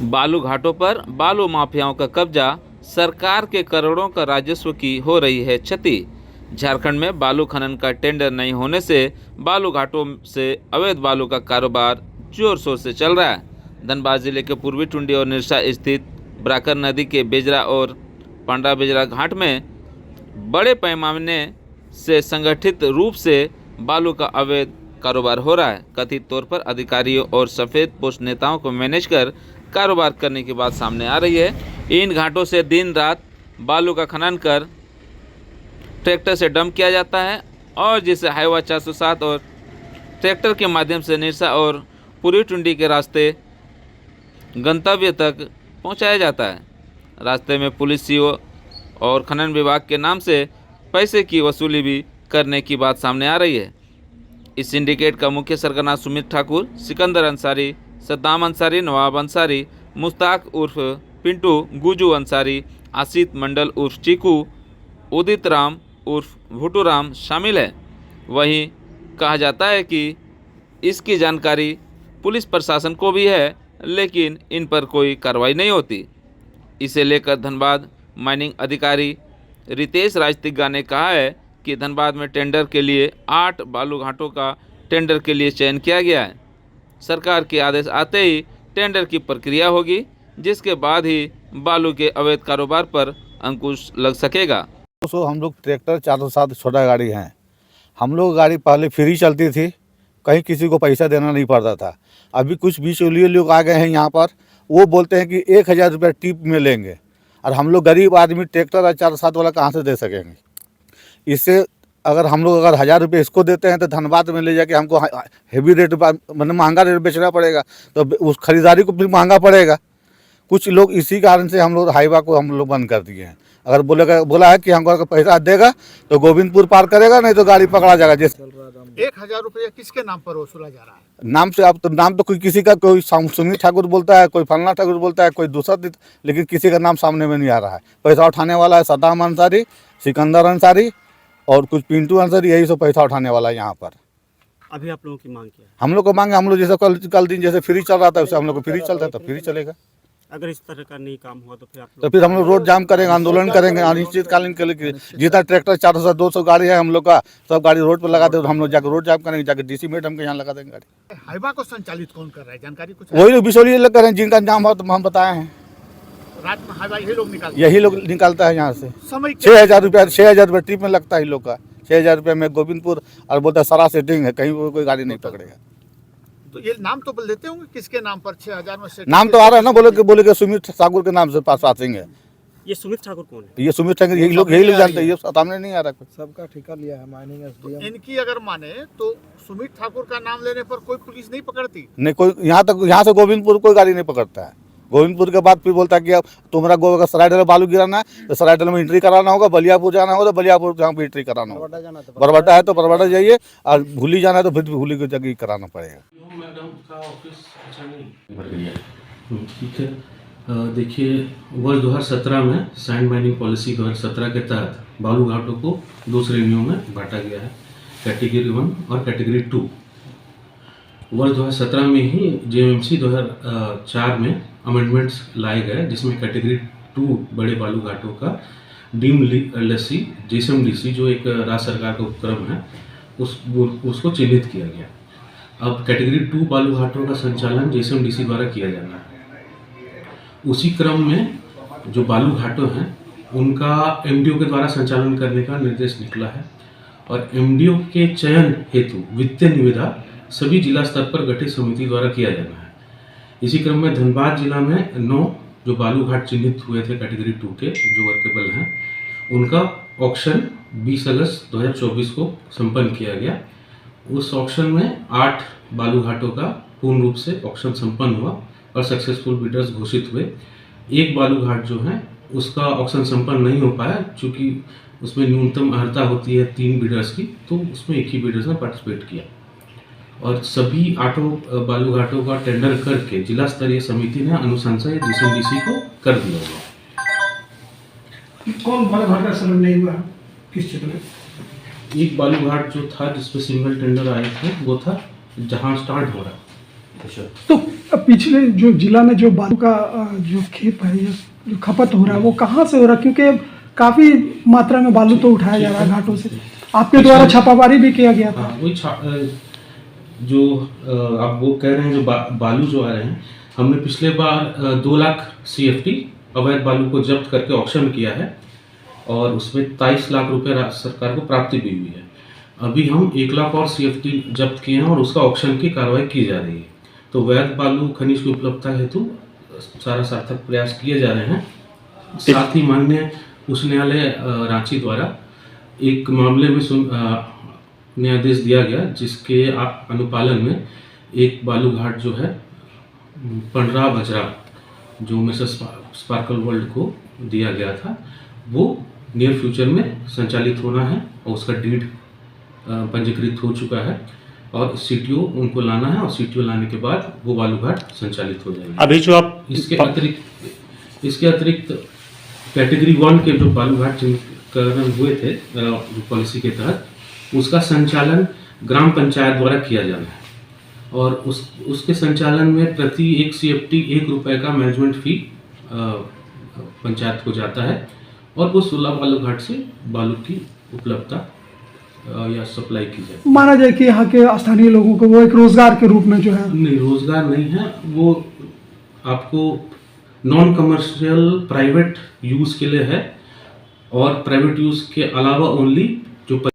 बालू घाटों पर बालू माफियाओं का कब्जा, सरकार के करोड़ों का राजस्व की हो रही है क्षति। झारखंड में बालू खनन का टेंडर नहीं होने से बालू घाटों से अवैध बालू का कारोबार जोर शोर से चल रहा है। धनबाद जिले के पूर्वी टुंडी और निरसा स्थित ब्राकर नदी के बेजरा और पांडा बेजरा घाट में बड़े पैमाने से संगठित रूप से बालू का अवैध कारोबार हो रहा है। कथित तौर पर अधिकारियों और सफ़ेद पोस्ट नेताओं को मैनेज कर कारोबार करने की बात सामने आ रही है। इन घाटों से दिन रात बालू का खनन कर ट्रैक्टर से डंप किया जाता है और जिसे हाईवा 407 और ट्रैक्टर के माध्यम से निरसा और पूर्वी टुंडी के रास्ते गंतव्य तक पहुंचाया जाता है। रास्ते में पुलिस सीओ और खनन विभाग के नाम से पैसे की वसूली भी करने की बात सामने आ रही है। इस सिंडिकेट का मुख्य सरगना सुमित ठाकुर, सिकंदर अंसारी, सद्दाम अंसारी, नवाब अंसारी, मुश्ताक उर्फ पिंटू, गुजू अंसारी, आसित मंडल उर्फ चीकू, उदित राम उर्फ भुटू राम शामिल है। वहीं कहा जाता है कि इसकी जानकारी पुलिस प्रशासन को भी है, लेकिन इन पर कोई कार्रवाई नहीं होती। इसे लेकर धनबाद माइनिंग अधिकारी रितेश राजतिग्गा ने कहा है कि धनबाद में टेंडर के लिए 8 बालू घाटों का टेंडर के लिए चयन किया गया है। सरकार के आदेश आते ही टेंडर की प्रक्रिया होगी, जिसके बाद ही बालू के अवैध कारोबार पर अंकुश लग सकेगा। दोस्तों, हम लोग ट्रैक्टर 407 छोटा गाड़ी हैं। हम लोग गाड़ी पहले फ्री चलती थी, कहीं किसी को पैसा देना नहीं पड़ता था। अभी कुछ बीच वाले लोग आ गए हैं यहाँ पर, वो बोलते हैं कि 1000 रुपये टिप में लेंगे, और हम लोग गरीब आदमी ट्रैक्टर और 407 वाला कहाँ से दे सकेंगे। इससे अगर हम लोग 1000 रुपये इसको देते हैं तो धनबाद में ले जाके हमको हेवी रेट मतलब महंगा रेट बेचना पड़ेगा, तो उस खरीदारी को फिर महंगा पड़ेगा। कुछ लोग इसी कारण से हम लोग हाईवा को हम लोग बंद कर दिए हैं। अगर बोला है कि हमको अगर पैसा देगा तो गोविंदपुर पार करेगा, नहीं तो गाड़ी पकड़ा जाएगा। जैसे 1000 रुपये किसके नाम पर वसूला जा रहा है? नाम से अब तो नाम तो कोई किसी का, कोई सुमित ठाकुर बोलता है, कोई फलना ठाकुर बोलता है, कोई दूसरा, लेकिन किसी का नाम सामने में नहीं आ रहा है। पैसा उठाने वाला है सद्दाम अंसारी, सिकंदर अंसारी और कुछ पिंटू अंसारी, यही सब पैसा उठाने वाला है यहाँ पर। अभी आप लोगों की मांग क्या है? हम लोग को मांगे, हम लोग जैसे कल दिन जैसे फ्री चल रहा था वैसे हम लोग को फ्री चलता है तो फ्री चलेगा। अगर इस तरह का नहीं काम हुआ तो फिर आप तो फिर हम लोग रोड जाम करेंगे, आंदोलन करेंगे अनिश्चितकालीन के लिए। जितना ट्रैक्टर 400 200 गाड़ी है हम लोग का, सब गाड़ी रोड पर लगा दे, हम लोग जाकर रोड जाम करेंगे, जाकर डीसी मैडम के यहाँ लगा देंगे गाड़ी। हाईवा को संचालित कौन कर रहा है, जानकारी कुछ? वही लोग बिचौलिए लोग करें, जिनका नाम हो तो हम बताए हैं। रात में हाईवा यही लोग निकालता है यहाँ से। समय 6000 रुपये ट्रिप में लगता है लोग का। 6000 रुपये में गोविंदपुर, और बोलता है सारा सेटिंग है, कहीं कोई गाड़ी नहीं पकड़ेगा। तो ये नाम तो लेते होंगे किसके नाम पर 6000 में से? नाम तो आ रहा है ना, बोले कि सुमित ठाकुर के नाम से पासिंग है। ये सुमित ठाकुर कौन है? ये सुमित ठाकुर यही लोग जानते हैं, ये सामने नहीं आ रहा कोई। सबका ठेका लिया है माइनिंग एसडीएम। इनकी अगर माने तो सुमित ठाकुर का नाम लेने पर कोई पुलिस नहीं पकड़ती? नहीं, कोई यहाँ से गोविंदपुर कोई गाड़ी नहीं पकड़ता है। गोविंदपुर के बाद फिर बोलता है कि अब तुम्हारा अगर सरायडल में बालू गिराना है तो सरायडल में एंट्री कराना होगा, बलियापुर जाना होगा तो बलियापुर जहाँ पर एंट्री कराना होगा, बरबट्टा है तो बरबट्टा जाइए, और भूली जाना है तो फिर भूली की जगह कराना पड़ेगा। मैडम का ऑफिस अच्छा नहीं भर गया। ठीक है, देखिए वर्ष 2017 में सैंड माइनिंग पॉलिसी 2017 के तहत बालू घाटों को 2 श्रेणियों में बांटा गया है, कैटेगरी 1 और कैटेगरी 2। वर्ष 2017 में ही जेएमसी 2004 में अमेंडमेंट्स लाए गए, जिसमें कैटेगरी 2 बड़े बालू घाटों का डीम लस्सी जेएसएमडीसी जो एक राज्य सरकार का उपक्रम है उसको चिन्हित किया गया। अब कैटेगरी 2 बालू घाटों का संचालन जेएसएमडीसी द्वारा किया जाना है। उसी क्रम में जो बालू घाटों हैं उनका एमडीओ के द्वारा संचालन करने का निर्देश निकला है, और एमडीओ के चयन हेतु वित्तीय निविदा सभी जिला स्तर पर गठित समिति द्वारा किया जाना है। इसी क्रम में धनबाद जिला में 9 जो बालू घाट चिन्हित हुए थे कैटेगरी 2 के जो वर्केबल हैं, उनका ऑक्शन 20 अगस्त 2024 को संपन्न किया गया। उस ऑक्शन में 8 बालू घाटों का पूर्ण रूप से ऑक्शन संपन्न हुआ और सक्सेसफुल बिडर्स घोषित हुए। एक बालू घाट जो है उसका ऑक्शन संपन्न नहीं हो पाया, चूँकि उसमें न्यूनतम अर्हता होती है 3 बिडर्स की, तो उसमें एक ही बिडर्स ने पार्टिसिपेट किया, और सभी 8 बालू घाटों का टेंडर करके जिला स्तरीय समिति ने अनुशंसा या जेएसएमडीसी को कर दिया गया। कौन बालू घाट का समय नहीं हुआ, किस क्षेत्र में? एक बालू घाट जो था जिसपे सिंगल टेंडर आए थे वो था जहां स्टार्ट हो रहा तो पिछले जो जिला में जो बालू का जो खेप है, ये जो खपत हो रहा है, वो कहाँ से हो रहा है? क्योंकि काफ़ी मात्रा में बालू तो उठाया जा रहा है घाटों से। आपके द्वारा छापामारी भी किया गया था। हाँ, वही जो आप वो कह रहे हैं, जो बालू जो आ रहे हैं, हमने पिछले बार 2 लाख CFT अवैध बालू को जब्त करके ऑक्शन किया है और उसमें 23 लाख रुपए सरकार को प्राप्ति भी हुई है। अभी हम 1 लाख और CFT जब्त किए हैं और उसका ऑक्शन की कार्रवाई की जा रही है। तो वैध बालू खनिज की उपलब्धता हेतु सारा सार्थक प्रयास किए जा रहे हैं। साथ ही माननीय उच्च न्यायालय रांची द्वारा एक मामले में न्यायादेश दिया गया, जिसके अनुपालन में एक बालू घाट जो है पंडरा बजरा, जो मिसेस स्पार्कल वर्ल्ड को दिया गया था, वो नियर फ्यूचर में संचालित होना है और उसका डीड पंजीकृत हो चुका है और CTO उनको लाना है और CTO लाने के बाद वो बालू घाट संचालित हो जाएंगे। अभी जो आप इसके अतिरिक्त कैटेगरी 1 के जो बालू घाट चिन्हीकरण हुए थे पॉलिसी के तहत, उसका संचालन ग्राम पंचायत द्वारा किया जाना है और उसके संचालन में प्रति 1 CFT 1 रुपये का मैनेजमेंट फी पंचायत को जाता है और वो 16 बालू घाट से बालू की उपलब्धता या सप्लाई की जाए। माना जाए कि यहाँ के स्थानीय लोगों को वो एक रोजगार के रूप में जो है। नहीं, रोजगार नहीं है, वो आपको नॉन कमर्शियल प्राइवेट यूज़ के लिए है और प्राइवेट यूज़ के अलावा ओनली जो